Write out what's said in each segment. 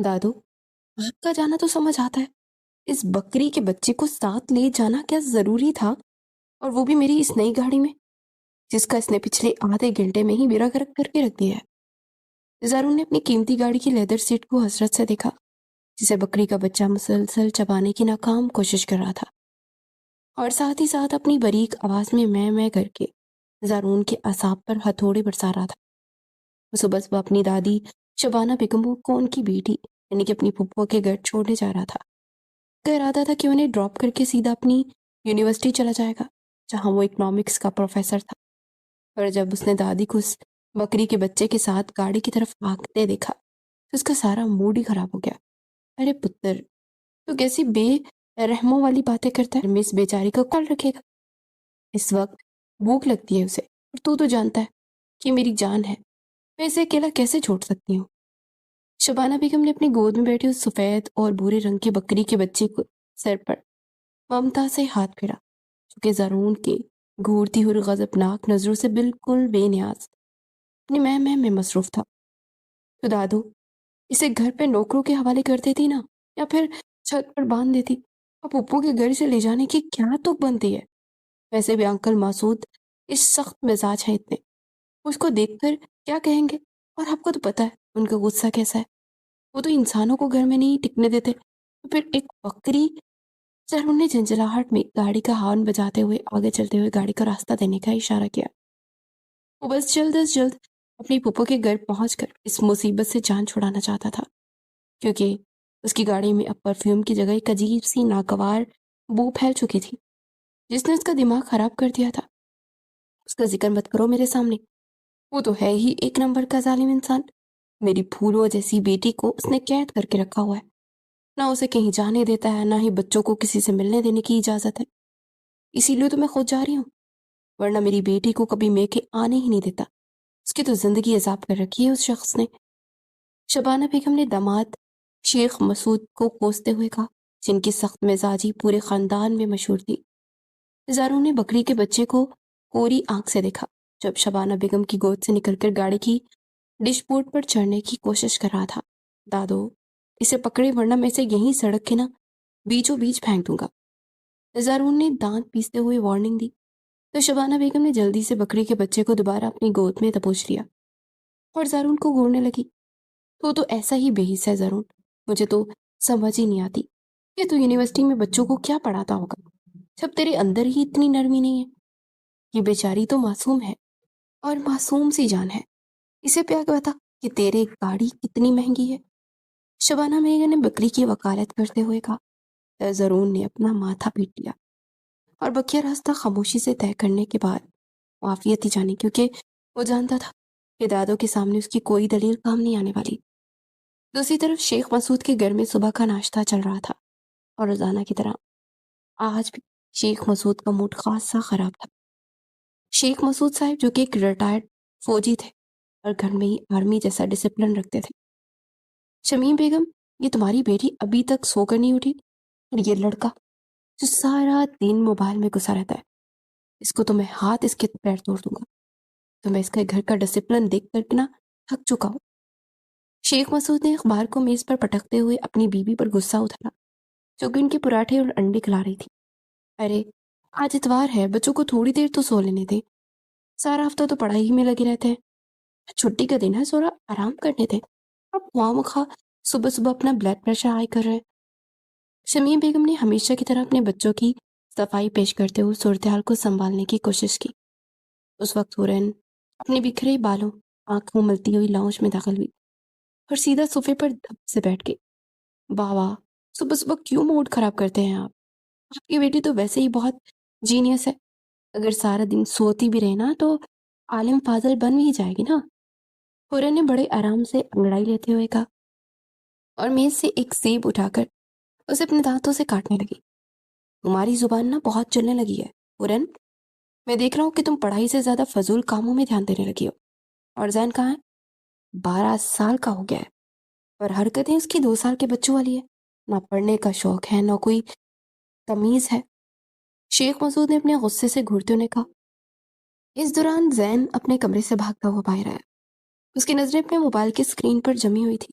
دادو، آپ کا جانا تو سمجھ آتا ہے، اس بکری کے بچے کو ساتھ لے جانا کیا ضروری تھا؟ اور وہ بھی میری اس نئی گاڑی میں، جس کا اس نے پچھلے آدھے گھنٹے میں ہی بیڑا گرک کر کے رکھ دیا ہے۔ زارون نے اپنی قیمتی گاڑی کی لیدر سیٹ کو حسرت سے دیکھا، جسے بکری کا بچہ مسلسل چبانے کی ناکام کوشش کر رہا تھا، اور ساتھ ہی ساتھ اپنی باریک آواز میں کر کے زارون کے اعصاب پر ہتھوڑے برسا رہا تھا۔ وہ صبح صبح اپنی دادی شبانہ بیگم کو ان کی بیٹی یعنی کہ اپنی پھپھو کے گھر چھوڑنے جا رہا تھا۔ کا ارادہ تھا کہ انہیں ڈراپ کر کے سیدھا اپنی یونیورسٹی چلا جائے گا، جہاں وہ اکنامکس کا پروفیسر تھا۔ پر جب اس نے دادی کو اس بکری کے بچے کے ساتھ گاڑی کی طرف بھاگتے دیکھا تو اس کا سارا موڈ ہی خراب ہو گیا۔ ارے پتر، تو کیسی بے رحموں والی باتیں کرتا ہے؟ میں اس بیچاری کا کال رکھے گا؟ اس وقت بھوک لگتی ہے اسے، اور تو جانتا ہے کہ میری جان ہے، میں اسے اکیلا کیسے چھوڑ سکتی ہوں؟ شبانہ بیگم نے اپنی گود میں بیٹھے اس سفید اور بھورے رنگ کے بکری کے بچے کو سر پر ممتا سے ہاتھ پھیرا، جو کہ زارون کے گھورتی ہوئی غضبناک نظروں سے بالکل بے نیاز اپنی میں مصروف تھا۔ تو دادو، اسے گھر پہ نوکروں کے حوالے کر دیتی نا، یا پھر چھت پر باندھ دیتی، اور پپو کے گھر سے لے جانے کی کیا تک بنتی ہے؟ ویسے بھی انکل مسعود اس سخت مزاج ہیں اتنے، اس کو دیکھ کر کیا کہیں گے؟ اور آپ کو تو پتا ہے ان کا غصہ کیسا ہے، وہ تو انسانوں کو گھر میں نہیں ٹکنے دیتے، تو پھر ایک بکری۔ سہرون نے جھنجھلاہٹ میں گاڑی کا ہارن بجاتے ہوئے آگے چلتے ہوئے گاڑی کا راستہ دینے کا اشارہ کیا۔ وہ بس جلد از جلد اپنی پھپھو کے گھر پہنچ کر اس مصیبت سے جان چھڑانا چاہتا تھا، کیونکہ اس کی گاڑی میں اب پرفیوم کی جگہ ایک عجیب سی ناگوار بو پھیل چکی تھی، جس نے اس کا دماغ خراب کر دیا تھا۔ اس کا ذکر مت کرو میرے سامنے، وہ تو ہے ہی ایک نمبر کا ظالم انسان۔ میری پھولوں جیسی بیٹی کو اس نے قید کر کے رکھا ہوا ہے، نہ اسے کہیں جانے دیتا ہے، نہ ہی بچوں کو کسی سے ملنے دینے کی اجازت ہے۔ اسی لیے تو میں خود جا رہی ہوں، ورنہ میری بیٹی کو کبھی میکے آنے ہی نہیں دیتا۔ اس کی تو زندگی عذاب کر رکھی ہے اس شخص نے۔ شبانہ بیگم نے داماد شیخ مسعود کو کوستے ہوئے کہا، جن کی سخت مزاجی پورے خاندان میں مشہور تھی۔ زارون نے بکری کے بچے کو کوری آنکھ سے دیکھا، جب شبانہ بیگم کی گود سے نکل کر گاڑی کی ڈش بورڈ پر چڑھنے کی کوشش کر رہا تھا۔ دادو، اسے پکڑے ورنہ میں اسے یہیں سڑک کے نا بیچوں بیچ پھینک دوں گا، زارون نے دانت پیستے ہوئے وارننگ دی۔ تو شبانہ بیگم نے جلدی سے بکری کے بچے کو دوبارہ اپنی گود میں دبوچ لیا اور زارون کو گھورنے لگی۔ تو ایسا ہی بے حس ہے زارون، مجھے تو سمجھ ہی نہیں آتی کہ تو یونیورسٹی میں بچوں کو کیا پڑھاتا ہوگا، جب تیرے اندر ہی اتنی نرمی نہیں ہے۔ یہ بیچاری تو معصوم ہے، اور معصوم سی جان ہے، اسے کیا پتا کہ تیرے گاڑی کتنی مہنگی ہے؟ شبانہ بیگم نے بکری کی وکالت کرتے ہوئے کہا۔ زارون نے اپنا ماتھا پیٹ لیا اور بقیہ راستہ خاموشی سے طے کرنے کے بعد معافیت ہی جانی، کیونکہ وہ جانتا تھا کہ دادوں کے سامنے اس کی کوئی دلیل کام نہیں آنے والی۔ دوسری طرف شیخ مسعود کے گھر میں صبح کا ناشتہ چل رہا تھا، اور روزانہ کی طرح آج بھی شیخ مسعود کا موڈ خاصا خراب تھا۔ شیخ مسعود صاحب، جو کہ ایک ریٹائرڈ فوجی تھے اور گھر میں ہی آرمی جیسا ڈسپلن رکھتے تھے۔ شمیم بیگم، یہ تمہاری بیٹی ابھی تک سو کر نہیں اٹھی، اور یہ لڑکا جو سارا دن موبائل میں گھسا رہتا ہے، اس کو تو میں ہاتھ اس کے پیر توڑ دوں گا۔ تو میں اس کے گھر کا ڈسپلن دیکھ کر کے نا تھک چکا ہوں۔ شیخ مسعود نے اخبار کو میز پر پٹکتے ہوئے اپنی بیوی پر غصہ اتارا، جو کہ ان کے پراٹھے اور انڈے کھلا رہی تھی۔ ارے آج اتوار ہے، بچوں کو تھوڑی دیر تو سو لینے دے، سارا ہفتہ تو پڑھائی ہی میں لگے رہتے ہیں، چھٹی کا دن ہے، تھوڑا آرام کرنے دے۔ اب خواہ مخواہ صبح صبح اپنا بلڈ پریشر ہائی کر رہے ہیں۔ شمیم بیگم نے ہمیشہ کی طرح اپنے بچوں کی صفائی پیش کرتے ہوئے صورتحال کو سنبھالنے کی کوشش کی۔ اس وقت ہورن اپنے بکھرے بالوں آنکھوں ملتی ہوئی لاؤنج میں داخل ہوئی اور سیدھا صوفے پر دب سے بیٹھ گئی۔ واہ، صبح صبح کیوں موڈ خراب کرتے ہیں آپ؟ آپ کی بیٹی تو ویسے ہی بہت جینیس ہے، اگر سارا دن سوتی بھی رہے نا تو عالم فاضل بن ہی جائے گی نا۔ ہورن نے بڑے آرام سے انگڑائی لیتے ہوئے کہا، اور میز سے ایک سیب اٹھا کر اسے اپنے دانتوں سے کاٹنے لگی۔ تمہاری زبان نا بہت چلنے لگی ہے ہورن، میں دیکھ رہا ہوں کہ تم پڑھائی سے زیادہ فضول کاموں میں دھیان دینے لگی ہو۔ اور زین کہاں ہے؟ 12 سال کا ہو گیا ہے، اور حرکتیں اس کی 2 سال کے بچوں والی ہے، نہ پڑھنے کا شوق ہے نہ کوئی تمیز ہے۔ شیخ مسعود نے اپنے غصے سے گھورتے ہوئے کہا۔ اس دوران زین اپنے کمرے سے بھاگتا ہوا باہر آیا، اس کی نظریں اپنے موبائل کی اسکرین پر جمی ہوئی تھی۔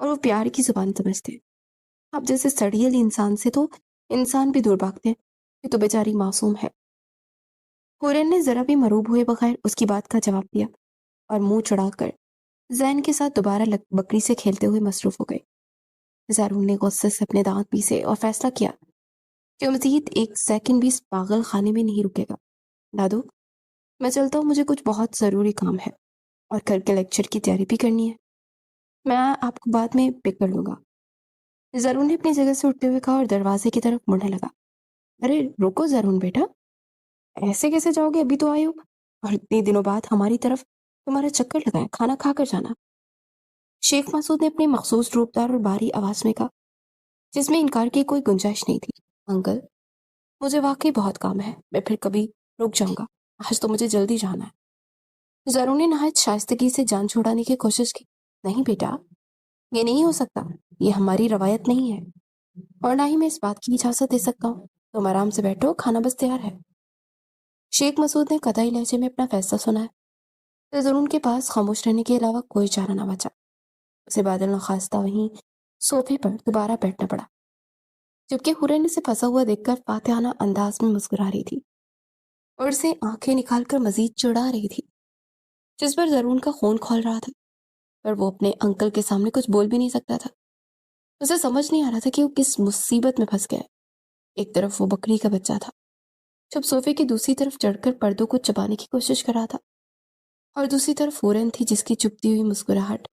اور وہ پیار کی زبان سمجھتے ہیں. اب جیسے سڑیل انسان سے تو انسان بھی دور بھاگتے ہیں. یہ تو بیچاری معصوم ہے. ہورن نے ذرا بھی مروب ہوئے بغیر اس کی بات کا جواب دیا اور منہ چڑھا کر زین کے ساتھ دوبارہ بکری سے کھیلتے ہوئے مصروف ہو گئے. زارون نے غصے سے اپنے دانت پیسے اور فیصلہ کیا کہ مزید ایک سیکنڈ بھی اس پاگل خانے میں نہیں رکے گا. دادو میں چلتا ہوں، مجھے کچھ بہت ضروری کام ہے اور کل کے لیکچر کی تیاری بھی کرنی ہے. میں آپ کو بعد میں پک کر لوں گا. زارون نے اپنی جگہ سے اٹھتے ہوئے کہا اور دروازے کی طرف مڑنے لگا. ارے رکو زارون بیٹا، ایسے کیسے جاؤ گے؟ ابھی تو آئے ہو اور اتنے دنوں بعد ہماری طرف تمہارا چکر لگا ہے. کھانا کھا کر جانا. شیخ مسعود نے اپنی مخصوص روبدار اور بھاری آواز میں کہا جس میں انکار کی کوئی گنجائش نہیں تھی. انکل مجھے واقعی بہت کام ہے، میں پھر کبھی رک جاؤں گا، آج تو مجھے جلدی جانا ہے. زارون نے نہایت شائستگی سے جان چھوڑانے کی کوشش کی. نہیں بیٹا، یہ نہیں ہو سکتا، یہ ہماری روایت نہیں ہے اور نہ ہی میں اس بات کی اجازت دے سکتا ہوں. تم آرام سے بیٹھو، کھانا بس تیار ہے. شیخ مسعود نے قطعی لہجے میں اپنا فیصلہ سنایا تو زارون کے پاس خاموش رہنے کے علاوہ کوئی چارہ نہ بچا. اسے بادل نخواستہ وہیں صوفے پر دوبارہ بیٹھنا پڑا، جبکہ ہورن اسے پھنسا ہوا دیکھ کر فاتحانہ انداز میں مسکرا رہی تھی اور اسے آنکھیں نکال کر مزید چڑھا رہی تھی، جس پر زارون کا خون کھول رہا تھا. پر وہ اپنے انکل کے سامنے کچھ بول بھی نہیں سکتا تھا. اسے سمجھ نہیں آ رہا تھا کہ وہ کس مصیبت میں پھنس گیا. ایک طرف وہ بکری کا بچہ تھا جب صوفے کی دوسری طرف چڑھ کر پردوں کو چبانے کی کوشش کر رہا تھا، اور دوسری طرف ہورن تھی جس کی چپتی ہوئی مسکراہٹ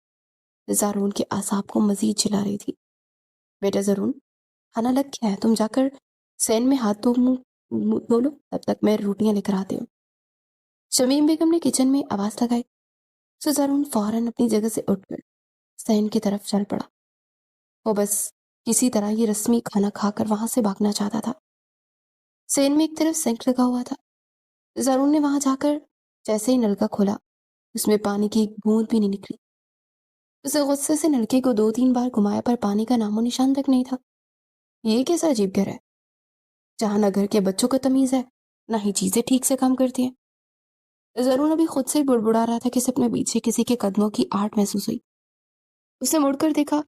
زارون کے اعصاب کو مزید جلا رہی تھی. بیٹا زارون، کھانا لگ گیا ہے، تم جا کر سین میں ہاتھ منہ دھو لو، تب تک میں روٹیاں لے کر آتی ہوں. شمیم بیگم نے کچن میں آواز لگائی تو زارون فوراً اپنی جگہ سے اٹھ کر سین کی طرف چل پڑا. وہ بس کسی طرح یہ رسمی کھانا کھا کر وہاں سے بھاگنا چاہتا تھا. سین میں ایک طرف سینک لگا ہوا تھا. زارون نے وہاں جا کر جیسے ہی نلکا کھولا اس میں پانی کی ایک بوند بھی نہیں نکلی. اسے غصے سے نلکے کو 2-3 بار گھمایا پر پانی کا نام و نشان تک نہیں تھا. یہ کیسا عجیب گھر ہے جہاں نہ گھر کے بچوں کو تمیز ہے نہ ہی چیزیں ٹھیک سے کام کرتی ہیں. زارون ابھی خود سے بڑبڑا رہا تھا کہ اسے اپنے پیچھے کسی کے قدموں کی آہٹ محسوس ہوئی. اسے مڑ کر دیکھا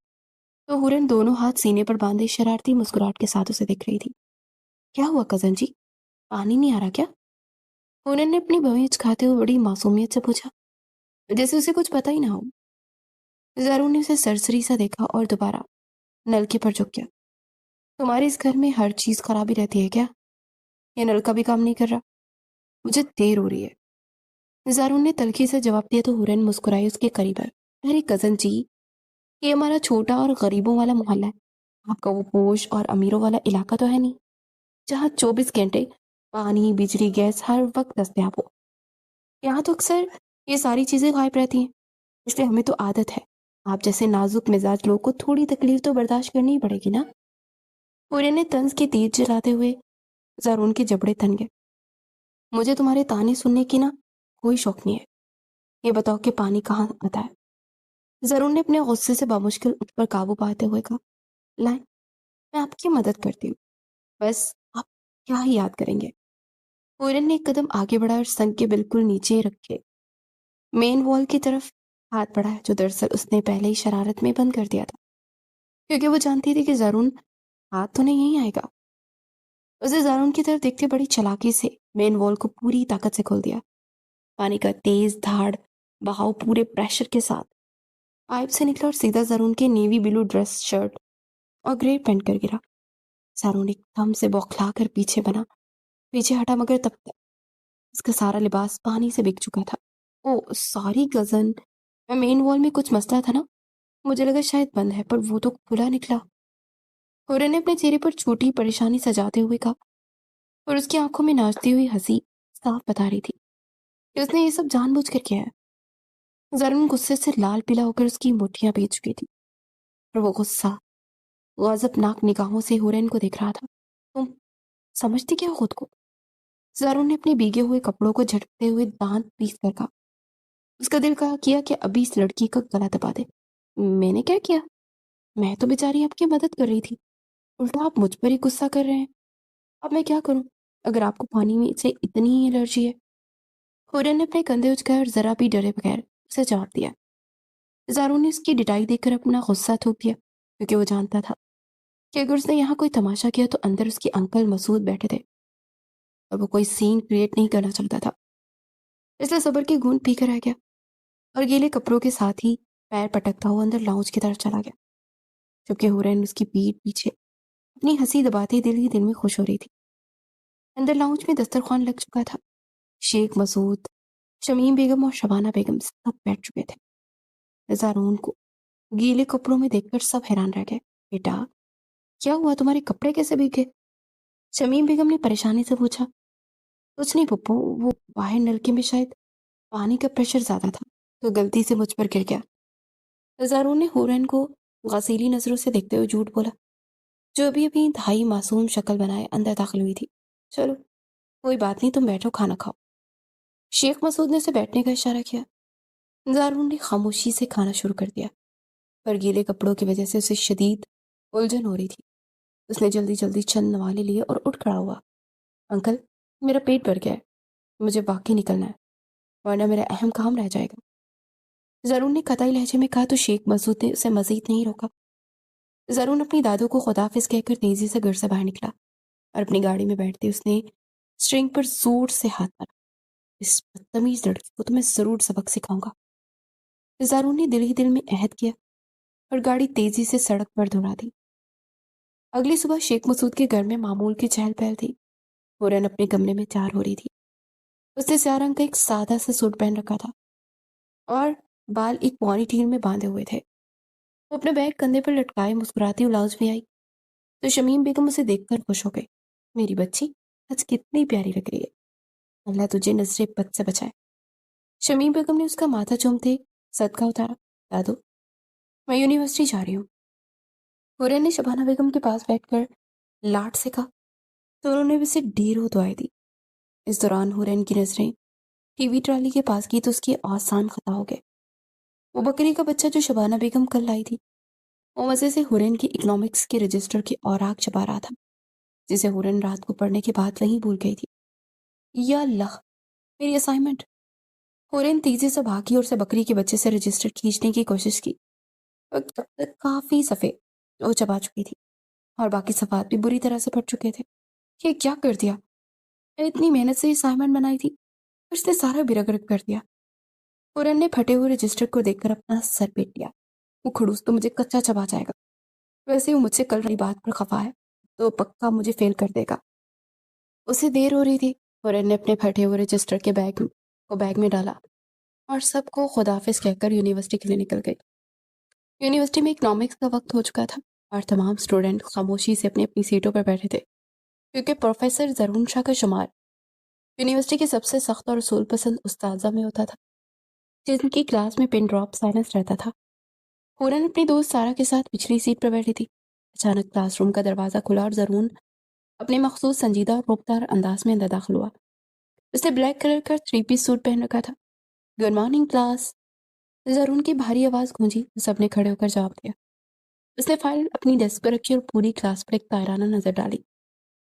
تو ہورن دونوں ہاتھ سینے پر باندھے شرارتی مسکراہٹ کے ساتھ اسے دیکھ رہی تھی. کیا ہوا کزن جی، پانی نہیں آ رہا کیا؟ ہورن نے اپنی بوئیچ کھاتے ہوئے بڑی معصومیت سے پوچھا، جیسے اسے کچھ پتہ ہی نہ ہو. زارون نے اسے سرسری سا دیکھا اور دوبارہ نلکے پر جھک گیا. تمہارے اس گھر میں ہر چیز خرابی رہتی ہے کیا؟ یہ نلکا بھی کام نہیں کر رہا، مجھے دیر ہو رہی ہے. زارون نے تلخی سے جواب دیا تو ہورن مسکرائی اس کے قریب آئے. ارے کزن جی، یہ ہمارا چھوٹا اور غریبوں والا محلہ ہے، آپ کا وہ پوش اور امیروں والا علاقہ تو ہے نہیں جہاں 24 گھنٹے پانی، بجلی، گیس ہر وقت دستیاب ہو. یہاں تو اکثر یہ ساری چیزیں غائب رہتی ہیں، اس لیے ہمیں تو عادت ہے. آپ جیسے نازک مزاج لوگ کو تھوڑی تکلیف تو برداشت کرنی ہی پڑے گی نا. ہورن نے طنز کی تیر چلاتے ہوئے زارون کے جبڑے تن گئے. مجھے تمہارے تانے سننے کی نا کوئی شوق نہیں ہے، یہ بتاؤ کہ پانی کہاں آتا ہے؟ زارون نے اپنے غصے سے بامشکل اٹھ پر قابو پاتے ہوئے کہا، لائیں میں آپ کی مدد کرتی ہوں، بس آپ کیا ہی یاد کریں گے. ہورن نے ایک قدم آگے بڑھا اور سنگ کے بالکل نیچے رکھے مین وال کی طرف ہاتھ بڑھایا، جو دراصل اس نے پہلے ہی شرارت میں بند کر دیا تھا کیونکہ وہ جانتی تھی کہ زارون ہاتھ تو نہیں آئے گا. اسے زارون کی طرف دیکھتے بڑی چلاکی سے مین وال کو پوری طاقت سے کھول دیا. پانی کا تیز دھاڑ بہاؤ پورے پریشر کے ساتھ پائپ سے نکلا اور سیدھا زارون کے نیوی بلو ڈریس شرٹ اور گرے پینٹ کر گرا. زارون ایک دم سے بوکھلا کر پیچھے ہٹا، مگر تب تک اس کا سارا لباس پانی سے بک چکا تھا. او سوری کزن، میں مین وال میں کچھ مسئلہ تھا نا، مجھے لگا شاید بند ہے، پر وہ تو کھلا نکلا. ہورن نے اپنے چہرے پر چھوٹی پریشانی سجاتے ہوئے کہا اور اس کی آنکھوں میں ناچتی ہوئی ہنسی صاف بتا رہی تھی کہ اس نے یہ سب جان بوجھ کر کیا ہے. زارون غصے سے لال پیلا ہو کر اس کی مٹھیاں بیچ چکی تھی اور وہ غصہ غضبناک نگاہوں سے ہورن کو دیکھ رہا تھا. تم سمجھتی کیا ہو خود کو؟ زارون نے اپنے بھیگے ہوئے کپڑوں کو جھٹکتے ہوئے دانت پیس کر کہا. اس کا دل کیا کہ ابھی اس لڑکی کا گلا دبا دے. میں نے کیا کیا؟ میں تو بیچاری آپ کی مدد کر رہی تھی، الٹا آپ مجھ پر ہی غصہ کر رہے ہیں. اب میں کیا کروں اگر آپ کو پانی میں سے اتنی ہی الرجی ہے؟ ہورن نے اپنے کندھے اچکائے اور ذرا بھی ڈرے بغیر اسے جواب دیا. زارون نے اس کی ڈٹائی دیکھ کر اپنا غصہ تھوک دیا، کیونکہ وہ جانتا تھا کہ اگر اس نے یہاں کوئی تماشا کیا تو اندر اس کے انکل مسعود بیٹھے تھے اور وہ کوئی سین کریٹ نہیں کرنا چاہتا تھا۔ اس لیے صبر کی گھونٹ پی کر آ گیا اور گیلے کپڑوں کے ساتھ ہی پیر پٹکتا ہوا اندر لاؤنج کی طرف چلا گیا، جبکہ ہورین اس کی پیٹھ پیچھے اپنی ہنسی دباتی دل ہی دل میں خوش ہو رہی تھی۔ اندر لاؤنج میں دسترخوان لگ چکا تھا، شیخ مسعود، شمیم بیگم اور شبانہ بیگم سب بیٹھ چکے تھے۔ زارون کو گیلے کپڑوں میں دیکھ کر سب حیران رہ گئے۔ بیٹا کیا ہوا، تمہارے کپڑے کیسے بھیگ گئے؟ شمیم بیگم نے پریشانی سے پوچھا۔ کچھ نہیں پپو، وہ باہر نلکے میں شاید پانی کا پریشر زیادہ تھا تو غلطی سے مجھ پر گر گیا۔ زارون نے ہورین کو غسیلی نظروں سے دیکھتے ہوئے جھوٹ بولا، جو ابھی ابھی انتہائی معصوم شکل بنائے اندر داخل ہوئی تھی۔ چلو کوئی بات نہیں، تم بیٹھو، کھانا کھاؤ۔ شیخ مسعود نے اسے بیٹھنے کا اشارہ کیا۔ زارون نے خاموشی سے کھانا شروع کر دیا، پر گیلے کپڑوں کی وجہ سے اسے شدید الجھن ہو رہی تھی۔ اس نے جلدی جلدی چند نوالے لیے اور اٹھ کھڑا ہوا۔ انکل، میرا پیٹ بھر گیا ہے، مجھے واقعی نکلنا ہے ورنہ میرا اہم کام رہ جائے گا۔ زارون نے قطعی لہجے میں کہا تو شیخ مسعود نے اسے مزید نہیں روکا۔ زارون اپنی دادو کو خداحافظ کہہ کر تیزی سے گھر سے باہر نکلا اور اپنی گاڑی میں بیٹھتے اس نے اسٹرنگ پر زور سے ہاتھ مارا۔ اس بدتمیز لڑکی کو تو میں ضرور سبق سکھاؤں گا۔ زارون نے دل ہی دل میں عہد کیا اور گاڑی تیزی سے سڑک پر دوڑا دی۔ اگلی صبح شیخ مسعود کے گھر میں معمول کی چہل پہل تھی۔ ہورین اپنے کمرے میں تیار ہو رہی تھی۔ اس نے سیاہ رنگ کا ایک سادہ سا سوٹ پہن رکھا تھا اور بال ایک پونی ٹیل میں باندھے ہوئے تھے۔ وہ اپنے بیگ کندھے پر لٹکائے مسکراتی ہوئے لاؤنج میں آئی تو شمیم بیگم اسے دیکھ کر خوش ہو گئی۔ میری بچی آج کتنی پیاری لگ رہی ہے، اللہ تجھے نظر بد سے بچائے۔ شمیم بیگم نے اس کا ماتھا چومتے صدقہ اتارا۔ دادو، میں یونیورسٹی جا رہی ہوں۔ ہورین نے شبانہ بیگم کے پاس بیٹھ کر لاٹ سے کہا تو انہوں نے اسے ڈھیروں دعائیں دی۔ اس دوران ہورین کی نظریں ٹی وی ٹرالی کے پاس کی تو اس کی آسان خطا ہو گئے۔ وہ بکری کا بچہ جو شبانہ بیگم کل لائی تھی، وہ مزے سے ہورین کی اکنامکس کے رجسٹر کی اوراق چھپا رہا تھا، جسے ہورین رات کو پڑھنے کے بعد وہیں بھول گئی تھی۔ یا اللہ، میری اسائنمنٹ! ہورین تیزی سے بھاگی اور اسے بکری کے بچے سے رجسٹر کھینچنے کی کوشش کی۔ تب تک کافی صفحے وہ چبا چکی تھی اور باقی صفحات بھی بری طرح سے پھٹ چکے تھے۔ یہ کیا کر دیا؟ میں اتنی محنت سے یہ اسائنمنٹ بنائی تھی، اس نے سارا برگرگ کر دیا۔ ہورین نے پھٹے ہوئے رجسٹر کو دیکھ کر اپنا سر پیٹ لیا۔ وہ کھڑوس تو مجھے کچا چبا جائے گا، ویسے وہ مجھ سے کل والی بات پر خفا ہے تو پکا مجھے فیل کر دے گا۔ اسے دیر ہو رہی تھی۔ ہورین نے اپنے پھٹے ہوئے رجسٹر کے بیگ میں ڈالا اور سب کو خداحافظ کہہ کر یونیورسٹی کے لیے نکل گئی۔ یونیورسٹی میں اکنامکس کا وقت ہو چکا تھا اور تمام اسٹوڈنٹ خاموشی سے اپنی اپنی سیٹوں پر بیٹھے تھے، کیونکہ پروفیسر زرون شاہ کا شمار یونیورسٹی کے سب سے سخت اور اصول پسند استاذہ میں ہوتا تھا، جن کی کلاس میں پن ڈراپ سائلنس رہتا تھا۔ ہورین اپنی دوست سارا کے ساتھ پچھلی سیٹ پر بیٹھی تھی۔ اچانک کلاس روم کا دروازہ کھلا اور زرون اپنے مخصوص سنجیدہ اور روبدار انداز میں اندر داخل ہوا۔ اس نے بلیک کلر کا 3 پیس سوٹ پہن رکھا تھا۔ Good morning class! زرون کی بھاری آواز گونجی تو سب نے کھڑے ہو کر جواب دیا۔ اس نے فائل اپنی ڈیسک پر رکھی اور پوری کلاس پر ایک تائرانہ نظر ڈالی،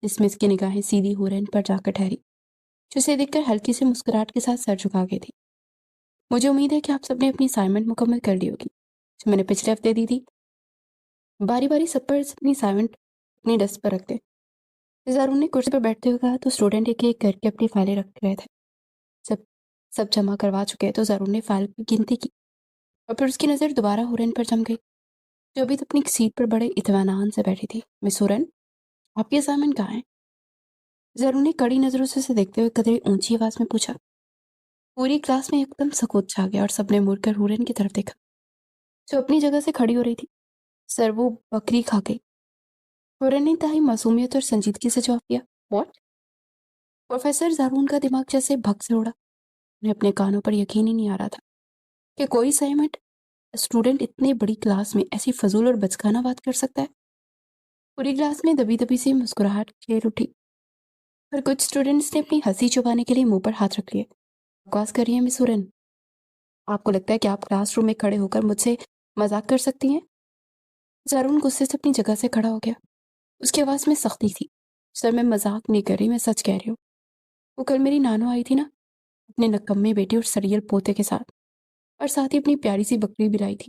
جس میں اس کی نگاہیں سیدھی ہورین پر جا کر ٹھہری، جو اسے دیکھ کر ہلکی سے مسکراہٹ کے ساتھ سر جھکا گئی تھی۔ مجھے امید ہے کہ آپ سب نے اپنی اسائنمنٹ مکمل کر لی ہوگی جو میں نے پچھلے ہفتے دی تھی۔ باری باری سب پر اپنی اسائنمنٹ اپنی ڈیسک پر رکھ دے۔ زارون نے کرسی پر بیٹھتے ہوئے کہا تو اسٹوڈنٹ ایک ایک کر کے اپنی فائلیں رکھ رہے تھے۔ سب جمع کروا چکے تو زارون نے فائل کی گنتی کی اور پھر اس کی نظر دوبارہ ہورین پر جم گئی، جو ابھی اپنی سیٹ پر بڑے اطمینان سے بیٹھی تھی۔ مس ہورین، آپ کی اسائنمنٹ کہاں ہے؟ زارون نے کڑی نظروں سے اسے دیکھتے ہوئے قدرے اونچی آواز میں پوچھا۔ پوری کلاس میں ایک دم سکوت چھا گیا اور سب نے مڑ کر ہورین کی طرف دیکھا، جو اپنی جگہ سے کھڑی ہو رہی تھی۔ سر، وہ بکری کھا گئی۔ ہورین نے انتہائی معصومیت اور سنجیدگی سے جواب دیا۔ واٹ؟ پروفیسر زارون کا دماغ جیسے بھگ سے اڑا۔ انہیں اپنے کانوں پر یقین ہی نہیں آ رہا تھا کہ کوئی اسائنمنٹ اسٹوڈنٹ اتنی بڑی کلاس میں ایسی فضول اور بچکانہ بات کر سکتا ہے۔ پوری کلاس میں دبی دبی سی مسکراہٹ کھیل اٹھی اور کچھ اسٹوڈنٹس نے اپنی ہنسی چھپانے کے لیے منہ پر ہاتھ رکھ لیے۔ بکواس کر رہی ہیں مس ہورین؟ آپ کو لگتا ہے کہ آپ کلاس روم میں کھڑے ہو کر مجھ سے مذاق کر سکتی ہیں؟ زارون غصے سے اپنی جگہ سے کھڑا ہو گیا۔ اس کی آواز میں سختی تھی۔ سر، میں مذاق نہیں کر رہی، میں سچ کہہ رہی ہوں۔ وہ کل میری نانو آئی تھی نا، اپنے نکمے بیٹے اور سریل پوتے کے ساتھ، اور ساتھ ہی اپنی پیاری سی بکری بھی لائی تھی۔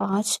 5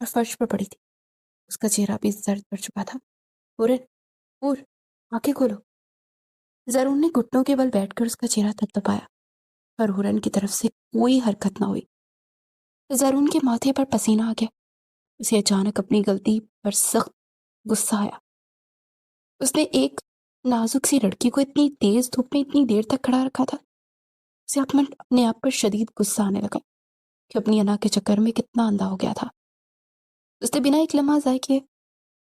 اور فرش پر پڑی تھی۔ اس کا چہرہ بھی زرد پڑ چکا تھا۔ ہورن، ہور، آنکھیں کھولو۔ زرون نے گھٹنوں کے بل بیٹھ کر اس کا چہرہ تھپتھپایا، پر ہورن کی طرف سے کوئی حرکت نہ ہوئی۔ زرون کے ماتھے پر پسینہ آ گیا۔ اسے اچانک اپنی غلطی پر سخت غصہ آیا۔ اس نے ایک نازک سی لڑکی کو اتنی تیز دھوپ میں اتنی دیر تک کھڑا رکھا تھا۔ اسے اپنے آپ پر شدید غصہ آنے لگا کہ اپنی انا کے چکر میں کتنا اندھا ہو گیا تھا۔ اس نے بنا ایک لمحہ ضائع کیے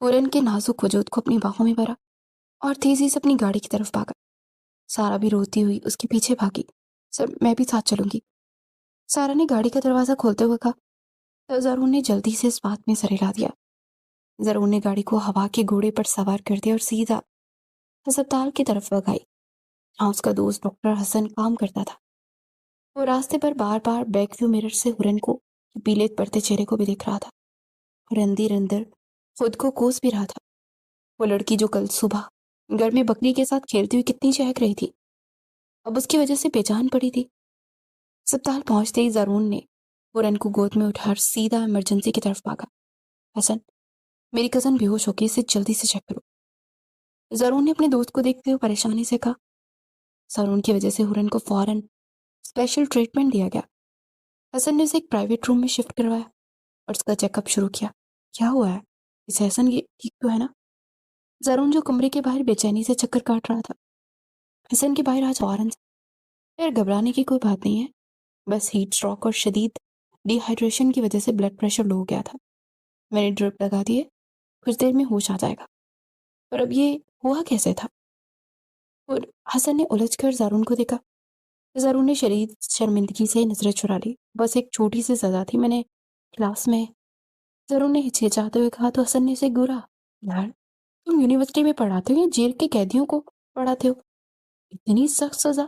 ہورن کے نازک وجود کو اپنی باہوں میں بھرا اور تیزی سے اپنی گاڑی کی طرف بھاگا۔ سارا بھی روتی ہوئی اس کے پیچھے بھاگی۔ سر، میں بھی ساتھ چلوں گی، سارا نے گاڑی کا دروازہ کھولتے ہوئے کہا۔ تو زرون نے جلدی سے اس بات میں سر ہلا دیا۔ زرون نے گاڑی کو ہوا کے گھوڑے پر سوار کر دیا اور سیدھا ہسپتال کی طرف بگائی، جہاں اس کا دوست ڈاکٹر حسن کام کرتا تھا۔ وہ راستے پر بار بار بیک ویو مرر سے ہورن کو پیلے پڑتے چہرے کو بھی دیکھ رہا تھا اور اندر اندر خود کو کوس بھی رہا تھا۔ وہ لڑکی جو کل صبح گھر میں بکری کے ساتھ کھیلتی ہوئی کتنی چہک رہی تھی، اب اس کی وجہ سے بے جان پڑی تھی۔ اسپتال پہنچتے ہی زرون نے ہورن کو گود میں اٹھا سیدھا ایمرجنسی کی طرف بھاگا۔ حسن، میری کزن بے ہوش ہو گئی، اسے جلدی سے چیک کرو۔ زرون نے اپنے دوست کو دیکھتے ہوئے پریشانی سے کہا۔ زرون کی وجہ سے ہورن کو فوراً اسپیشل ٹریٹمنٹ دیا گیا۔ حسن نے اسے ایک پرائیویٹ روم میں شفٹ کروایا اور اس کا چیک اپ شروع کیا۔ کیا ہوا ہے؟ اسے حسن یہ ٹھیک تو ہے نا؟ زرون جو کمرے کے باہر بے چینی سے چکر کاٹ رہا تھا، حسن کے باہر آج فوراً پھر گھبرانے کی کوئی بات نہیں ہے، بس ہیٹ اسٹروک اور شدید ڈی ہائیڈریشن کی وجہ سے بلڈ پریشر لو ہو گیا تھا۔ میں نے ڈرپ لگا دیے، کچھ دیر میں ہوش آ جائے گا۔ اور اب یہ ہوا کیسے تھا؟ اور حسن نے الجھ کر زارون کو دیکھا۔ زارون نے شدید شرمندگی سے نظریں چرا لی۔ بس ایک چھوٹی سی سزا تھی، میں نے کلاس میں، زارون نے ہچکچاتے ہوئے کہا تو حسن نے اسے گورا۔ یار، تم یونیورسٹی میں پڑھاتے ہو یا جیل کے قیدیوں کو پڑھاتے ہو؟ اتنی سخت سزا،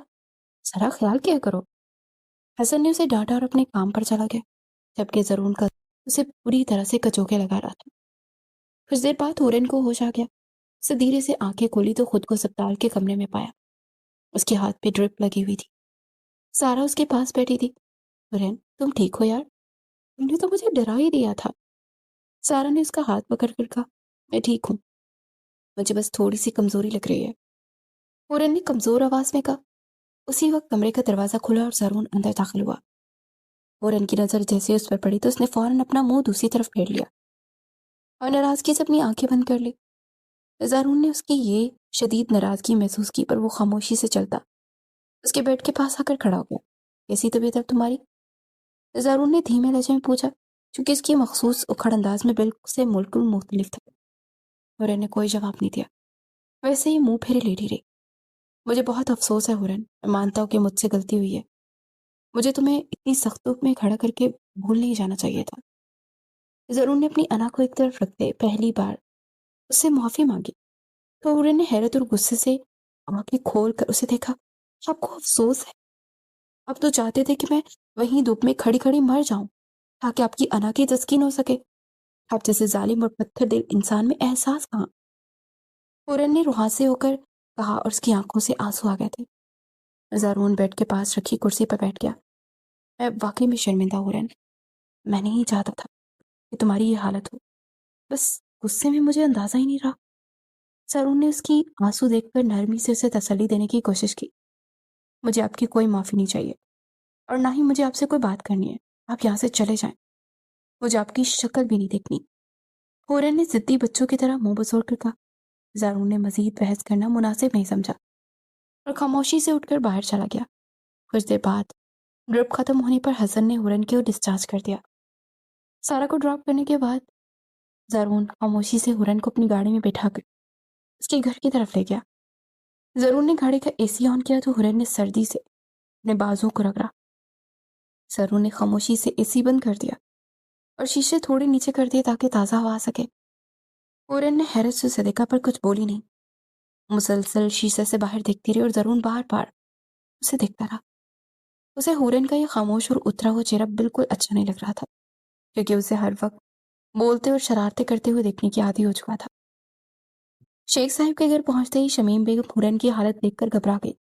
ذرا خیال کیا کرو۔ حسن نے اسے ڈانٹا اور اپنے کام پر چلا گیا، جبکہ زرون کا اسے پوری طرح سے کچوکے لگا رہا تھا۔ کچھ دیر بعد ہورن کو ہوش آ گیا۔ اسے دھیرے سے آنکھیں کھولی تو خود کو اسپتال کے کمرے میں پایا۔ اس کے ہاتھ پہ ڈرپ لگی ہوئی تھی۔ سارا اس کے پاس بیٹھی تھی۔ ہورن، تم ٹھیک ہو یار؟ تم نے تو مجھے ڈرا ہی دیا تھا۔ سارا نے اس کا ہاتھ پکڑ کر کہا، میں ٹھیک ہوں، مجھے بس تھوڑی سی کمزوری لگ رہی ہے۔ ہورن نے کمزور آواز میں کہا۔ اسی وقت کمرے کا دروازہ کھلا اور زرون اندر داخل ہوا۔ ہورن کی نظر جیسے اس پر پڑی تو اس نے فوراً اپنا منہ دوسری طرف پھیر لیا اور ناراضگی سے اپنی آنکھیں بند کر لی۔ زارون نے اس کی یہ شدید ناراضگی محسوس کی، پر وہ خاموشی سے چلتا اس کے بیڈ کے پاس آ کر کھڑا ہو گیا۔ کیسی طبیعت ہے تمہاری؟ زارون نے دھیمے لہجے میں پوچھا، چونکہ اس کی مخصوص اکھڑ انداز میں بالکل مختلف تھا۔ ہورن نے کوئی جواب نہیں دیا، ویسے ہی منہ پھیرے لیٹی رہی۔ مجھے بہت افسوس ہے ہورن، میں مانتا ہوں کہ مجھ سے غلطی ہوئی ہے، مجھے تمہیں اتنی سخت دھوپ میں کھڑا کر کے بھول نہیں جانا چاہیے تھا۔ زرون نے اپنی انا کو ایک طرف رکھتے پہلی بار اس سے معافی مانگی تو ہورن نے حیرت اور غصے سے آنکھیں کھول کر اسے دیکھا۔ آپ کو افسوس ہے؟ اب تو چاہتے تھے کہ میں وہیں دھوپ میں کھڑی کھڑی مر جاؤں تاکہ آپ کی انا کی تسکین ہو سکے۔ آپ جیسے ظالم اور پتھر دل انسان میں احساس کہاں؟ ہورن نے روحاں ہو کر کہا اور اس کی آنکھوں سے آنسو آ گئے تھے۔ زارون بیڈ کے پاس رکھی کرسی پر بیٹھ گیا۔ میں واقعی میں شرمندہ ہورن، میں نہیں چاہتا تھا کہ تمہاری یہ حالت ہو، بس غصے میں مجھے اندازہ ہی نہیں رہا۔ زارون نے اس کی آنسو دیکھ کر نرمی سے اسے تسلی دینے کی کوشش کی۔ مجھے آپ کی کوئی معافی نہیں چاہیے اور نہ ہی مجھے آپ سے کوئی بات کرنی ہے، آپ یہاں سے چلے جائیں، مجھے آپ کی شکل بھی نہیں دیکھنی۔ ہورن نے ضدی بچوں کی طرح منہ بسوڑ کر کہا۔ زارون نے مزید بحث کرنا مناسب نہیں سمجھا اور خاموشی سے اٹھ کر باہر چلا گیا۔ کچھ دیر بعد ڈرپ ختم ہونے پر حسن نے ہورن کو ڈسچارج کر دیا۔ سارا کو ڈراپ کرنے کے بعد زارون خاموشی سے ہورن کو اپنی گاڑی میں بٹھا کر اس کے گھر کی طرف لے گیا۔ زارون نے گاڑی کا اے سی آن کیا تو ہورن نے سردی سے اپنے بازو کو رگڑا۔ زارون نے خاموشی سے اے سی بند کر دیا اور شیشے تھوڑے نیچے کر دیے تاکہ تازہ ہوا آ سکے۔ ہورن نے حیرت سے اسے دیکھا پر کچھ بولی نہیں، مسلسل شیشے سے باہر دیکھتی رہی اور زارون بار بار اسے دیکھتا رہا۔ اسے ہورن کا یہ خاموش اور اترا ہوا چہرہ بالکل اچھا نہیں لگ رہا تھا، کیونکہ اسے ہر وقت بولتے اور شرارتیں کرتے ہوئے دیکھنے کی عادی ہو چکا تھا۔ شیخ صاحب کے گھر پہنچتے ہی شمیم بیگم ہورن کی حالت دیکھ کر گھبرا گئی۔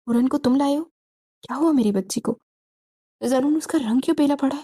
ہورن کو تم لائے ہو؟ کیا ہوا میری بچی کو؟ زارون، اس کا رنگ کیوں پیلا پڑا ہے؟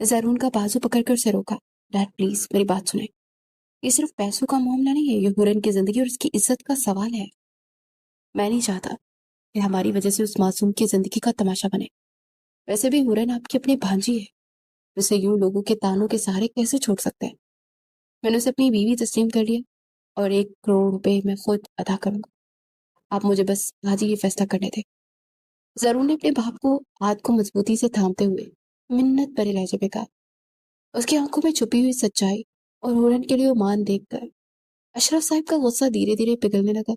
زرون کا بازو پکڑ کر اسے روکا. ڈیڈ پلیز میری بات سنیں. یہ صرف پیسوں کا معاملہ نہیں ہے، یہ ہورن کی زندگی اور اس کی عزت کا سوال ہے. میں نہیں چاہتا کہ ہماری وجہ سے اس معصوم کی زندگی کا تماشا بنے. ویسے بھی ہورن آپ کی اپنی بھانجی ہے، اسے یوں لوگوں کے تانوں کے سہارے کیسے چھوڑ سکتے ہیں؟ میں نے اسے اپنی بیوی تسلیم کر لیا اور 1 کروڑ روپے میں خود ادا کروں گا. آپ مجھے بس آج ہی یہ فیصلہ کرنے دیں. زرون نے اپنے باپ کو ہاتھ کو مضبوطی سے تھامتے ہوئے منت بھرے لہجے پہ کہا. اس کی آنکھوں میں چھپی ہوئی سچائی اور ہورن کے لیے مان دیکھ کر اشرف صاحب کا غصہ دھیرے دھیرے پگھلنے لگا.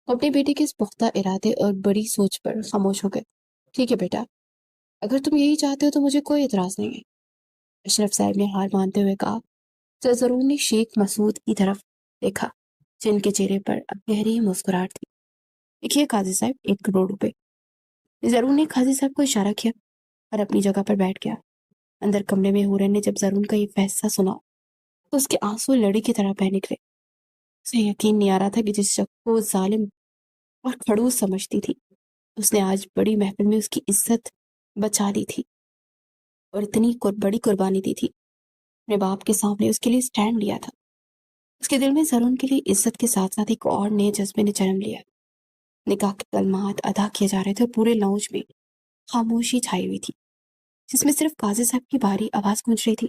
وہ اپنے بیٹے کے اس پختہ ارادے اور بڑی سوچ پر خاموش ہو گئے. ٹھیک ہے بیٹا، اگر تم یہی چاہتے ہو تو مجھے کوئی اعتراض نہیں ہے، اشرف صاحب نے ہار مانتے ہوئے کہا. تو ضرور نے شیخ مسعود کی طرف دیکھا جن کے چہرے پر اب گہری مسکراہٹ تھی. دیکھیے قاضی صاحب، 1 کروڑ روپے. ضرور نے قاضی صاحب کو اشارہ کیا اور اپنی جگہ پر بیٹھ گیا. اندر کمرے میں ہورن نے جب ضرور کا یہ فیصلہ سنا تو اس کے آنسو لڑی کی طرح بہہ نکلے. اسے یقین نہیں آ رہا تھا کہ جس شخص کو ظالم اور کھڑوس سمجھتی تھی اس نے آج بڑی محفل میں اس کی عزت بچا لی تھی اور اتنی بڑی قربانی دی تھی. اپنے باپ کے سامنے اس کے لیے سٹینڈ لیا تھا. اس کے دل میں زرون کے لیے عزت کے ساتھ ساتھ ایک اور نئے جذبے نے جنم لیا. نکاح کے کلمات ادا کیے جا رہے تھے اور پورے لاؤنج میں خاموشی چھائی ہوئی تھی جس میں صرف قاضی صاحب کی بھاری آواز گونج رہی تھی.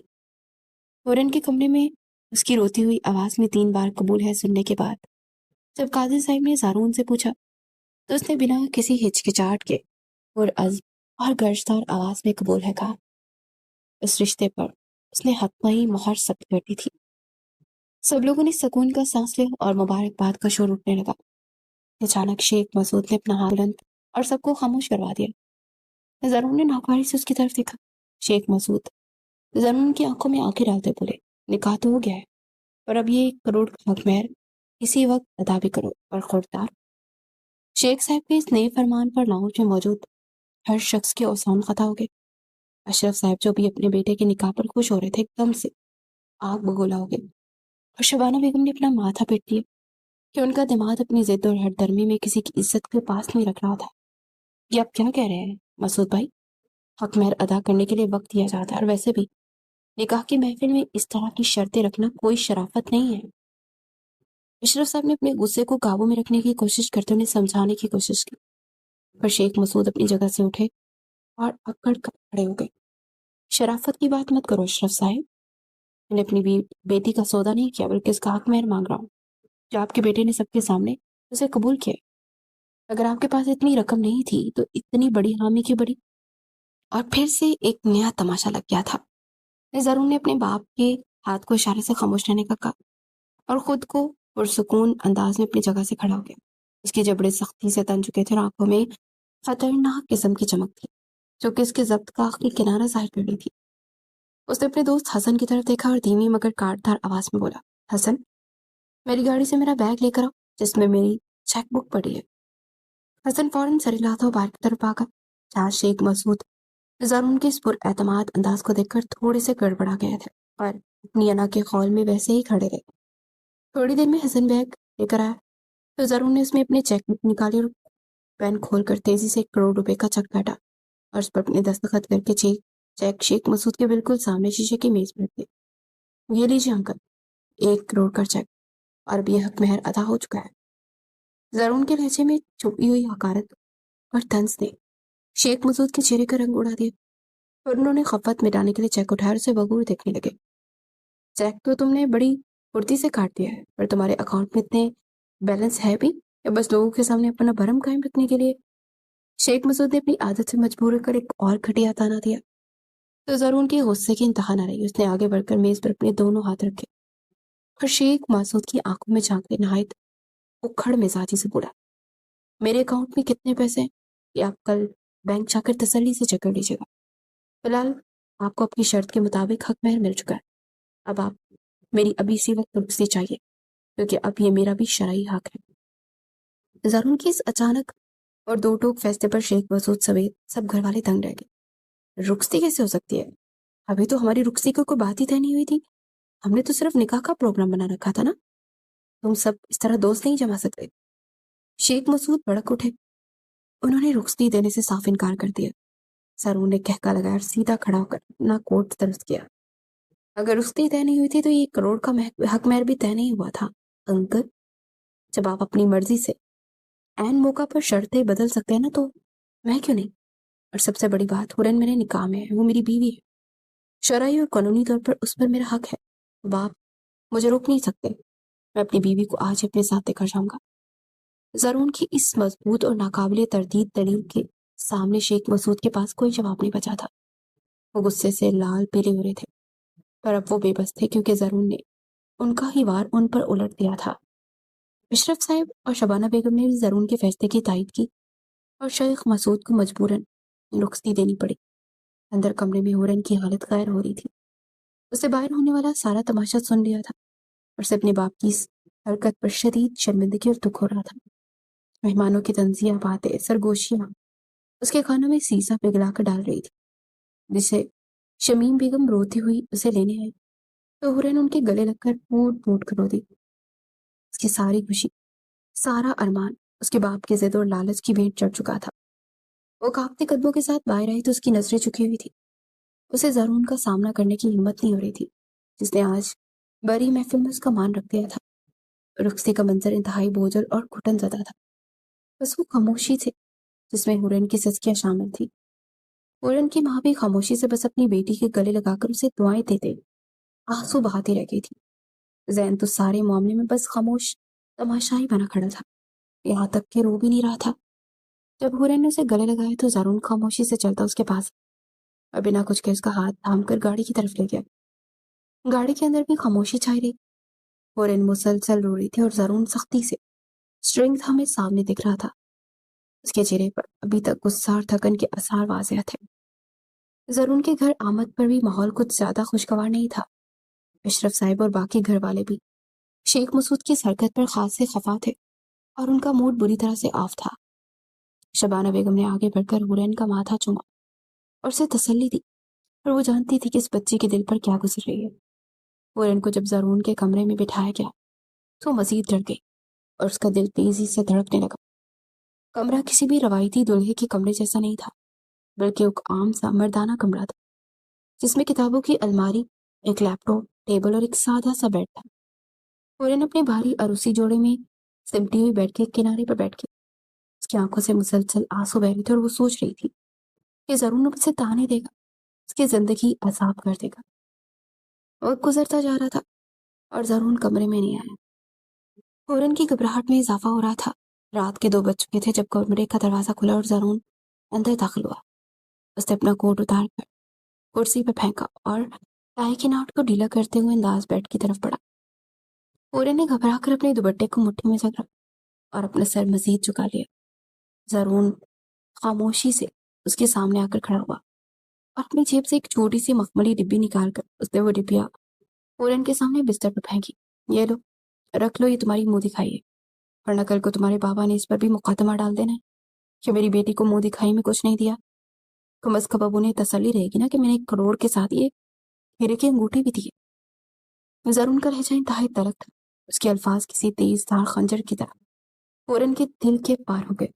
ہورن کے کمرے میں اس کی روتی ہوئی آواز میں 3 بار قبول ہے سننے کے بعد جب قاضی صاحب نے زارون سے پوچھا تو اس نے بنا کسی ہچکچاہٹ کے اور عزم اور گرجدار آواز میں قبول ہے کہا. اس رشتے پر اس نے حتمی مہر ثبت کر دی تھی. سب لوگوں نے سکون کا سانس لیا اور مبارکباد کا شور اٹھنے لگا. اچانک شیخ مسعود نے اپنا ہاتھ بلند اور سب کو خاموش کروا دیا. زرون نے ناگواری سے اس کی طرف دیکھا. شیخ مسعود زرون کی آنکھوں میں آنکھیں ڈالتے بولے. نکاح تو ہو گیا ہے اور اب یہ 1 کروڑ کا حق مہر اسی وقت ادا بھی کرو. اور خبردار، شیخ صاحب کے اس نئے فرمان پر لاؤنج میں موجود ہر شخص کے اوسان خطا ہو گئے. اشرف صاحب جو بھی اپنے بیٹے کے نکاح پر خوش ہو رہے تھے ایک دم سے آگ بگولا ہو گئے اور شبانہ بیگم نے اپنا ماتھا پیٹ لیا کہ ان کا دماغ اپنی ضد اور ہر درمی میں کسی کی عزت کے پاس نہیں رکھ رہا تھا. یہ آپ کیا کہہ رہے ہیں مسعود بھائی؟ حق مہر ادا کرنے کے لیے وقت دیا جاتا ہے اور ویسے بھی نکاح کی محفل میں اس طرح کی شرطیں رکھنا کوئی شرافت نہیں ہے. اشرف صاحب نے اپنے غصے کو قابو میں رکھنے کی کوشش کرتے انہیں سمجھانے کی کوشش کی پر شیخ مسعود اپنی جگہ سے اٹھے اور اکڑ کر کھڑے ہو گئے. شرافت کی بات مت کرو اشرف صاحب، میں نے اپنی بیٹی کا سودا نہیں کیا بلکہ اس کا حق مہر مانگ رہا ہوں جو آپ کے بیٹے نے سب کے سامنے اسے قبول کیا. اگر آپ کے پاس اتنی رقم نہیں تھی تو اتنی بڑی حامی کی بڑی. اور پھر سے ایک نیا تماشا لگ گیا تھا. زرون نے اپنے باپ کے ہاتھ کو اشارے سے خاموش رہنے کا کہا اور خود کو پرسکون انداز میں اپنی جگہ سے کھڑا ہو گیا. اس کے جبڑے سختی سے تن چکے تھے اور آنکھوں میں خطرناک قسم کی چمک تھی جو کہ اس کے ضبط کا آخری کنارہ ظاہر کر رہی تھی. اس نے اپنے دوست حسن کی طرف دیکھا اور دھیمی مگر کاٹدار آواز میں بولا. حسن، میری گاڑی سے میرا بیگ لے کر آؤ جس میں میری چیک بک پڑی ہے. حسن فوراً سر ہلاتا ہوا باہر کی طرف بھاگا جہاں شیخ مسعود زرون کے اس پر اعتماد انداز کو دیکھ کر تھوڑے سے گڑبڑا گئے تھے اور اپنی انا کے خول میں ویسے ہی کھڑے رہے. تھوڑی دیر میں حسن بیگ لے کر آیا تو زرون نے اس میں اپنے چیک بک نکالی اور پین کھول کر تیزی سے 1 کروڑ روپے کا چیک کاٹا اور اس پر اپنے دستخط کر کے چیک شیخ مسعود کے بالکل سامنے شیشے کی میز پر رکھ دیا. یہ لیجیے انکل، 1 کروڑ کا چیک اور اب یہ حق مہر ادا ہو چکا ہے. زرون کے لہجے میں چھپی ہوئی حقارت اور طنز نے شیخ مسعود کے چہرے کا رنگ اڑا دیا اور انہوں نے خفت مٹانے کے لیے چیک اٹھایا اور اسے بغور دیکھنے لگے. چیک تو تم نے بڑی پھرتی سے کاٹ دیا ہے پر تمہارے اکاؤنٹ میں اتنے بیلنس ہے بھی یا بس لوگوں کے سامنے اپنا بھرم قائم رکھنے کے لیے؟ شیخ مسعود نے اپنی عادت سے مجبور ہو کر ایک اور گھٹیا تانا دیا تو زرون کی غصے کی انتہا نہ رہی. اس نے آگے بڑھ کر میز پر اپنے دونوں ہاتھ رکھے اور شیخ مسعود کی آنکھوں میں جھانکتے نہایت اکھڑ مزاجی سے بولا. میرے اکاؤنٹ میں کتنے پیسے ہیں یہ آپ کل بینک جا کر تسلی سے چیک کر لیجیے گا. فی الحال آپ کو اپنی شرط کے مطابق حق مہر مل چکا ہے. اب آپ میری ابھی اسی وقت رخصتی چاہیے کیونکہ اب یہ میرا بھی شرعی حق ہے. زرون کی اس اچانک اور دو ٹوک فیصلے پر شیخ مسعود سمیت سب گھر والے دنگ رہ گئے. رخصتی کیسے ہو سکتی ہے؟ ابھی تو ہماری رخصتی کی کوئی بات ہی طے نہیں ہوئی تھی. ہم نے تو صرف نکاح کا پروگرام بنا رکھا تھا نا. تم سب اس طرح دوست نہیں جما سکتے. شیخ مسعود بھڑک اٹھے. انہوں نے رخصتی دینے سے صاف انکار کر دیا. سرون نے کہکا لگایا اور سیدھا کھڑا ہو کر اپنا کوٹ درست کیا۔ اگر رخصتی طے نہیں ہوئی تھی تو یہ کروڑ کا حق مہر بھی طے نہیں ہوا تھا۔ انکل، جب آپ اپنی مرضی سے عین موقع پر شرطیں بدل سکتے ہیں نا تو میں کیوں نہیں؟ اور سب سے بڑی بات، ہورن میرے نکاح میں ہے، وہ میری بیوی ہے، شرعی اور قانونی طور پر اس پر میرا حق ہے۔ اب آپ مجھے روک نہیں سکتے۔ میں اپنی بیوی کو آج اپنے ساتھ لے کر جاؤں گا۔ زرون کی اس مضبوط اور ناقابل تردید دلیل کے سامنے شیخ مسعود کے پاس کوئی جواب نہیں بچا تھا۔ وہ غصے سے لال پیلے ہو رہے تھے، پر اب وہ بے بس تھے کیونکہ زرون نے ان کا ہی وار ان پر الٹ دیا تھا۔ اشرف صاحب اور شبانہ بیگم نے بھی زرون کے فیصلے کی تائید کی اور شیخ مسعود کو مجبوراً رخصتی دینی پڑی۔ اندر کمرے میں ہورن کی حالت غیر ہو رہی تھی۔ اسے باہر ہونے والا سارا تماشا سن لیا تھا اور اسے اپنے باپ کی اس حرکت پر شدید شرمندگی اور دکھ ہو رہا تھا۔ مہمانوں کی تنزیہ باتیں، سرگوشیاں اس کے کانوں میں سیسا پگھلا کر ڈال رہی تھی، جسے شمیم بیگم روتی ہوئی اسے لینے آئی تو ہورن ان کے گلے لگ کر پھوٹ پھوٹ کر رو دی۔ اس کی ساری خوشی، سارا ارمان اس کے باپ کے ضد اور لالچ کی بھیٹ چڑھ چکا تھا۔ وہ کانپتے قدموں کے ساتھ باہر آئی تو اس کی نظریں جھکی ہوئی تھی۔ اسے زرون کا سامنا کرنے کی ہمت نہیں ہو رہی تھی، جس نے آج بڑی محفل میں اس کا مان رکھ دیا تھا۔ رخصتی کا منظر انتہائی بوجھل اور گھٹن زدہ تھا۔ بس وہ خاموشی تھی جس میں ہورن کی سسکیاں شامل تھی۔ ہورن کی ماں بھی خاموشی سے بس اپنی بیٹی کے گلے لگا کر اسے دعائیں دیتے آنسو بہاتی رہ گئی تھی۔ زین تو سارے معاملے میں بس خاموش تماشائی بنا کھڑا تھا، یہاں تک کہ رو بھی نہیں رہا تھا۔ جب ہورن نے اسے گلے لگایا تو زرون خاموشی سے چلتا اس کے پاس اور بنا کچھ کہ اس کا ہاتھ تھام کر گاڑی کی طرف لے گیا۔ گاڑی کے اندر بھی خاموشی چھائی رہی۔ ہورن مسلسل رو رہی تھی اور زرون سختی سے اسٹرنگ تھامے سامنے دکھ رہا تھا۔ اس کے چہرے پر ابھی تک غصہ اور تھکن کے آثار واضح تھے۔ زرون کے گھر آمد پر بھی ماحول کچھ زیادہ خوشگوار نہیں تھا۔ اشرف صاحب اور باقی گھر والے بھی شیخ مسعود کی حرکت پر خاصے خفا تھے اور ان کا موڈ بری طرح سے آف تھا۔ شبانہ بیگم نے آگے بڑھ کر ہورین کا ماتھا چوما اور اسے تسلی دی، اور وہ جانتی تھی کہ اس بچے کے دل پر کیا گزر رہی ہے۔ ہورین کو جب زرون کے کمرے میں بٹھایا گیا تو وہ مزید ڈر گئی اور اس کا دل تیزی سے دھڑکنے لگا۔ کمرہ کسی بھی روایتی دلہے کے کمرے جیسا نہیں تھا، بلکہ ایک عام سا مردانہ کمرہ تھا، جس میں کتابوں کی الماری، ایک لیپ ٹاپ، ٹیبل اور ایک سادہ سا بیڈ تھا۔ ہورین اپنے بھاری عروسی جوڑے میں سمٹی ہوئی بیڈ کے کنارے پر بیٹھ گئی۔ اس کی آنکھوں سے مسلسل آنسو بہ رہے تھے اور وہ سوچ رہی تھی کہ ضرور اب اسے تانے دے گا، اس کی زندگی عذاب کر دے گا۔ وقت گزرتا جا رہا تھا اور ضرور کمرے میں نہیں آیا۔ ہورن کی گھبراہٹ میں اضافہ ہو رہا تھا۔ رات کے 2 بج چکے تھے جب کمرے کا دروازہ کھلا اور ضرور اندر داخل ہوا۔ اس نے اپنا کوٹ اتار کر کرسی پہ پھینکا اور ٹائی کے ناٹ کو ڈھیلا کرتے ہوئے انداز بیڈ کی طرف بڑھا۔ ہورن نے گھبرا کر اپنے دوپٹے کو مٹھی میں جکڑا اور اپنا سر مزید جھکا لیا۔ ضرور خاموشی سے اس کے سامنے آ کر کھڑا ہوا اور اپنی جیب سے ایک چھوٹی سی مخملی ڈبی نکال کر اس نے وہ ڈبیا ہورن کے سامنے بستر پر پھینکی۔ یہ لو، رکھ لو، یہ تمہاری منہ دکھائی ہے، ورنہ کل کو تمہارے بابا نے اس پر بھی مقدمہ ڈال دینا ہے کہ میری بیٹی کو منہ دکھائی میں کچھ نہیں دیا۔ کم از کم اب انہیں تسلی رہے گی نا کہ میں نے 1 کروڑ کے ساتھ یہ ہیرے کی انگوٹھی بھی دی ہے۔ زرون کا لہجہ انتہائی تلخ تھا، اس کے الفاظ کسی تیز دھار خنجر کی طرح ہورن کے دل کے پار ہو گئے۔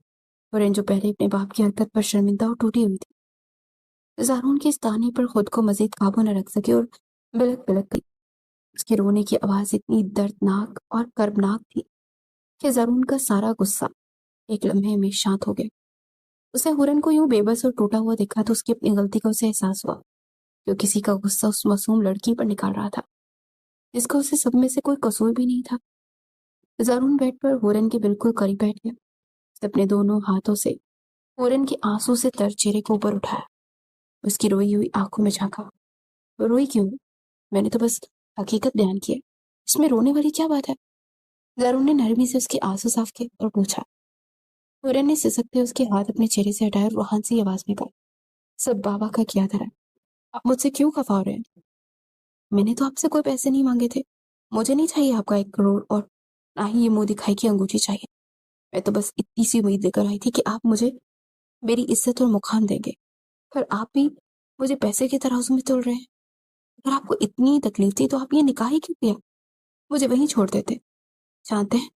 ہورن جو پہلے اپنے باپ کی حرکت پر شرمندہ اور ٹوٹی ہوئی تھی، زارون کے اس تانے پر خود کو مزید قابو نہ رکھ سکے اور بلک بلک گئی۔ اس کے رونے کی آواز اتنی دردناک اور کربناک تھی کہ زارون کا سارا غصہ ایک لمحے میں شانت ہو گیا۔ اسے ہورن کو یوں بے بس اور ٹوٹا ہوا دیکھا تو اس کی اپنی غلطی کا اسے احساس ہوا، جو کسی کا غصہ اس معصوم لڑکی پر نکال رہا تھا جس کا اسے سب میں سے کوئی قصور بھی نہیں تھا۔ زارون بیڈ پر ہورن کے بالکل قریب بیٹھ گیا۔ اس نے اپنے دونوں ہاتھوں سے ہورن کے آنسو سے تر چہرے کو اوپر اٹھایا، اس کی روئی ہوئی آنکھوں میں جھانکا۔ روئی کیوں؟ میں نے تو بس حقیقت بیان کی ہے، اس میں رونے والی کیا بات ہے؟ زارون نے نرمی سے اس کے آنسو صاف کیے اور پوچھا۔ ہورن نے سسکتے اس کے ہاتھ اپنے چہرے سے ہٹائے اور روحان سی آواز میں کہا، سب بابا کا کیا دھرا ہے، آپ مجھ سے کیوں خفا ہو رہے ہیں؟ میں نے تو آپ سے کوئی پیسے نہیں مانگے تھے، مجھے نہیں چاہیے آپ کا 1 کروڑ اور نہ ہی یہ منہ دکھائی کی انگوٹھی چاہیے۔ میں تو بس اتنی سی امید لے کر آئی تھی کہ آپ مجھے میری عزت اور مقام دیں گے، پر آپ بھی مجھے پیسے کے ترازو میں تول رہے ہیں۔ اگر آپ کو اتنی تکلیف تھی تو آپ یہ نکاح ہی کیوں کیا؟ مجھے وہیں چھوڑ دیتے۔ جانتے ہیں،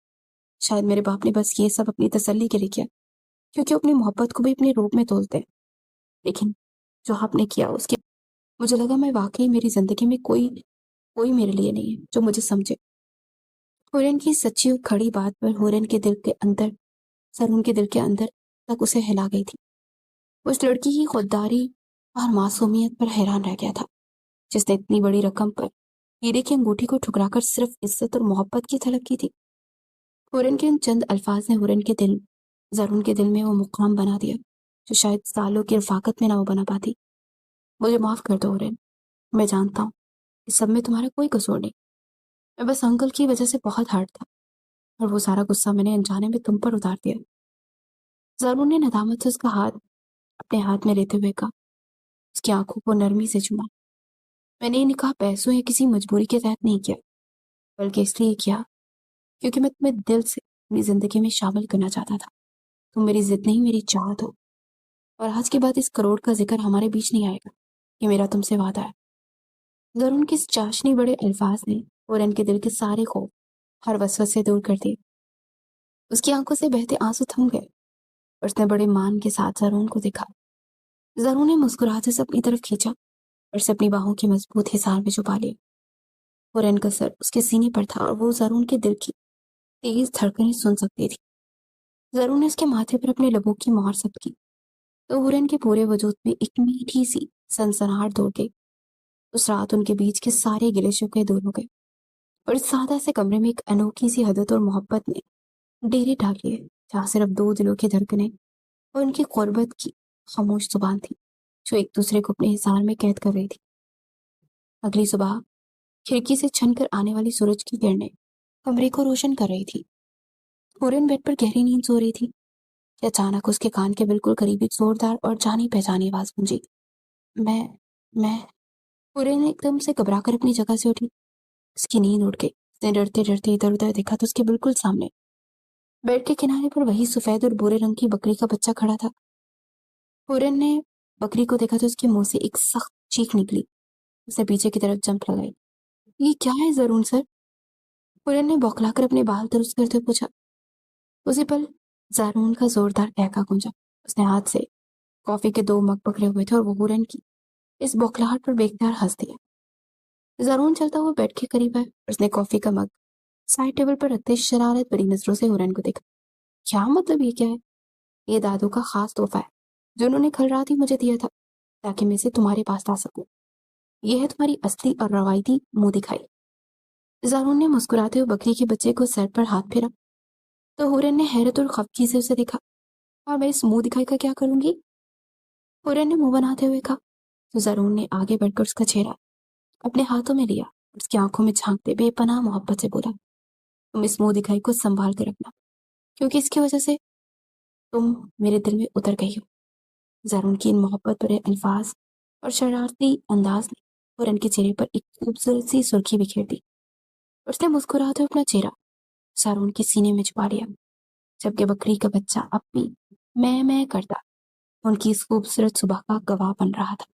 شاید میرے باپ نے بس یہ سب اپنی تسلی کے لیے کیا، کیونکہ وہ اپنی محبت کو بھی اپنے روپ میں تولتے ہیں، لیکن جو آپ نے کیا اس کے مجھے لگا میں واقعی میری زندگی میں کوئی میرے لیے نہیں ہے جو مجھے سمجھے۔ ہورن کی سچی اور کھڑی بات پر سرون کے دل کے اندر تک اسے ہلا گئی تھی۔ اس لڑکی کی خودداری اور معصومیت پر حیران رہ گیا تھا، جس نے اتنی بڑی رقم پر ہیرے کی انگوٹھی کو ٹھکرا کر صرف عزت اور محبت کی طلب کی تھی۔ ہورن کے ان چند الفاظ نے زرون کے دل میں وہ مقام بنا دیا جو شاید سالوں کی رفاقت میں نہ وہ بنا پاتی۔ مجھے معاف کر دو ہورن، میں جانتا ہوں اس سب میں تمہارا کوئی قصور نہیں، میں بس انکل کی وجہ سے بہت ہارٹ تھا اور وہ سارا غصہ میں نے انجانے میں تم پر اتار دیا۔ زرون نے ندامت سے اس کا ہاتھ اپنے ہاتھ میں لیتے ہوئے کہا، اس کی آنکھوں کو نرمی سے چوما۔ میں نے یہ نکاح پیسوں یا کسی مجبوری کے تحت نہیں کیا، بلکہ اس لیے کیا کیونکہ میں تمہیں دل سے اپنی زندگی میں شامل کرنا چاہتا تھا۔ تم میری ضد نہیں، میری چاہت ہو، اور آج کے بعد اس کروڑ کا ذکر ہمارے بیچ نہیں آئے گا، یہ میرا تم سے وعدہ ہے۔ زرون کے اس چاشنی بڑے الفاظ نے ہورن کے دل کے سارے خوف ہر وسوسے دور کر دیے۔ اس کی آنکھوں سے بہتے آنسو تھم گئے اور اس نے بڑے مان کے ساتھ زرون کو دیکھا۔ زرون نے مسکراہٹ سے اپنی طرف کھینچا اور اسے اپنی باہوں کی مضبوط حصار میں چھپا لیا۔ ہورن کا سر اس کے سینے پر تھا اور وہ زرون کے دل کی تیز دھڑکنیں سن سکتی تھی۔ زرون نے اس کے ماتھے پر اپنے لبوں کی مہر ثبت کی تو ہورن کے پورے وجود میں ایک میٹھی سی سنسناہٹ دوڑ گئی۔ اس رات ان کے بیچ کے سارے گلے شکوے دور ہو گئے اور اس سادہ سے کمرے میں ایک انوکھی سی حدت اور محبت نے ڈیرے ڈال لیے، جہاں صرف دو دلوں کی دھڑکنیں اور ان کی قربت کی خاموش زبان تھی جو ایک دوسرے کو اپنے حصار میں قید کر رہی تھی۔ اگلی صبح کھڑکی سے چھن کر آنے والی سورج کی کرنیں کمرے کو روشن کر رہی تھی۔ ہورن بیڈ پر گہری نیند سو رہی تھی کہ اچانک اس کے کان کے بالکل قریب ایک زوردار اور جانی پہچانی آواز گونجی۔ میں ہورن نے ایک دم سے گھبرا کر اپنی جگہ سے اٹھی۔ اس کی نیند اڑ گئی۔ اس نے ڈرتے ڈرتے ادھر ادھر دیکھا تو اس کے بالکل سامنے بیڈ کے کنارے پر وہی سفید اور بھورے رنگ کی بکری کا بچہ کھڑا تھا۔ ہورن نے بکری کو دیکھا تو اس کے منہ سے ایک سخت چیخ نکلی۔ اس نے پیچھے کی طرف جمپ لگائی۔ یہ کیا ہے زرون سر؟ ہورن نے بوکھلا کر اپنے بال درست کرتے ہوئے پوچھا۔ اسی پل زرون کا زوردار قہقہ گونجا۔ اس نے ہاتھ سے کافی کے 2 مگ پکڑے ہوئے تھے اور وہ ہورن کی اس بوکھلاہٹ پر بے اختیار ہنس دیا۔ زرون چلتا ہوا بیڈ کے قریب آیا اور اس نے کافی کا مگ سائڈ ٹیبل پر رکھتے شرارت بھری نظروں سے ہورن کو دیکھا۔ کیا مطلب یہ کیا ہے؟ یہ دادو کا خاص تحفہ ہے جو انہوں نے کل رات ہی مجھے دیا تھا تاکہ میں اسے تمہارے پاس لا سکوں۔ یہ ہے تمہاری اصلی اور روایتی منہ دکھائی۔ زرون نے مسکراتے ہوئے بکری کے بچے کو سر پر ہاتھ پھیرا تو ہورن نے حیرت اور خفگی سے اسے دیکھا۔ اور میں اس منہ دکھائی کا کیا کروں گی؟ ہورن نے منہ بناتے ہوئے کہا تو زرون نے آگے بڑھ کر اس کا چہرہ اپنے ہاتھوں میں لیا اور اس کی آنکھوں میں جھانکتے بے پناہ محبت سے بولا، تم اس منہ دکھائی کو سنبھال کے رکھنا کیونکہ اس کی وجہ سے تم میرے دل میں اتر گئی ہو۔ زرون کی ان محبت بھرے الفاظ اور شرارتی انداز نے ہورن کے چہرے پر ایک خوبصورت سی سرخی بکھیر دی۔ اس نے مسکراتے ہوئے اپنا چہرہ زرون کے سینے میں چھپا لیا جبکہ بکری کا بچہ اب بھی میں کرتا ان کی اس خوبصورت صبح کا گواہ بن رہا تھا۔